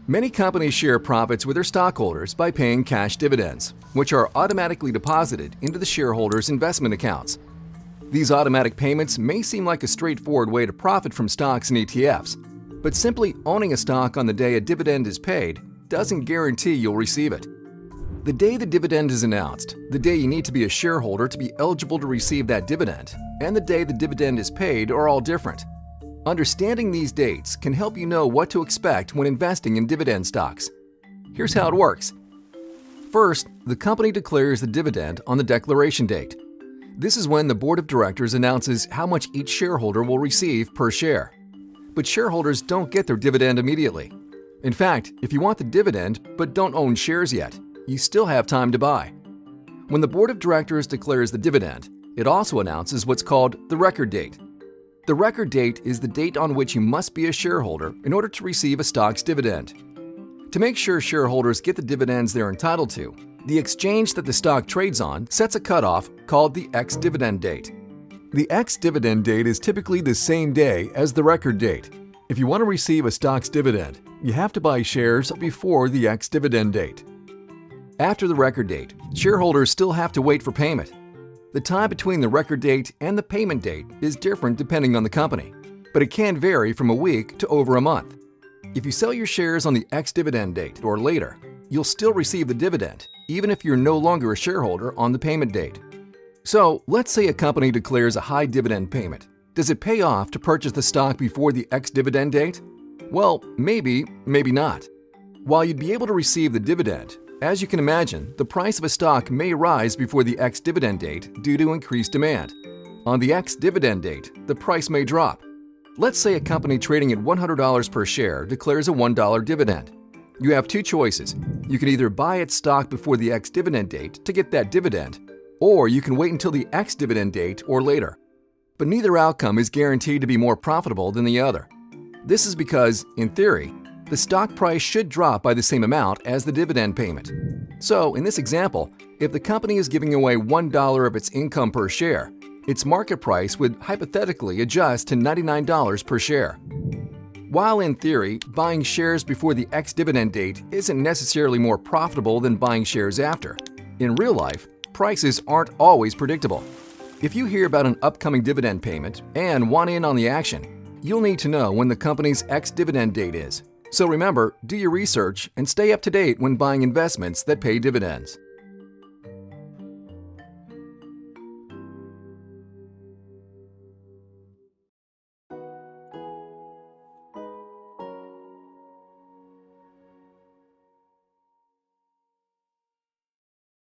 Many companies share profits with their stockholders by paying cash dividends, which are automatically deposited into the shareholders' investment accounts. These automatic payments may seem like a straightforward way to profit from stocks and ETFs, but simply owning a stock on the day a dividend is paid doesn't guarantee you'll receive it. The day the dividend is announced, the day you need to be a shareholder to be eligible to receive that dividend, and the day the dividend is paid are all different. Understanding these dates can help you know what to expect when investing in dividend stocks. Here's how it works. First, the company declares the dividend on the declaration date. This is when the board of directors announces how much each shareholder will receive per share. But shareholders don't get their dividend immediately. In fact, if you want the dividend but don't own shares yet, you still have time to buy. When the board of directors declares the dividend, it also announces what's called the record date. The record date is the date on which you must be a shareholder in order to receive a stock's dividend. To make sure shareholders get the dividends they're entitled to, the exchange that the stock trades on sets a cutoff called the ex-dividend date. The ex-dividend date is typically the same day as the record date. If you want to receive a stock's dividend, you have to buy shares before the ex-dividend date. After the record date, shareholders still have to wait for payment. The time between the record date and the payment date is different depending on the company, but it can vary from a week to over a month. If you sell your shares on the ex-dividend date or later, you'll still receive the dividend, even if you're no longer a shareholder on the payment date. So, let's say a company declares a high dividend payment. Does it pay off to purchase the stock before the ex-dividend date? Well, maybe, maybe not. While you'd be able to receive the dividend, as you can imagine, the price of a stock may rise before the ex-dividend date due to increased demand. On the ex-dividend date, the price may drop. Let's say a company trading at $100 per share declares a $1 dividend. You have two choices. You can either buy its stock before the ex-dividend date to get that dividend, or you can wait until the ex-dividend date or later. But neither outcome is guaranteed to be more profitable than the other. This is because, in theory, the stock price should drop by the same amount as the dividend payment. So, in this example, if the company is giving away $1 of its income per share, its market price would hypothetically adjust to $99 per share. While in theory, buying shares before the ex-dividend date isn't necessarily more profitable than buying shares after, in real life, prices aren't always predictable. If you hear about an upcoming dividend payment and want in on the action, you'll need to know when the company's ex-dividend date is. So remember, do your research and stay up to date when buying investments that pay dividends.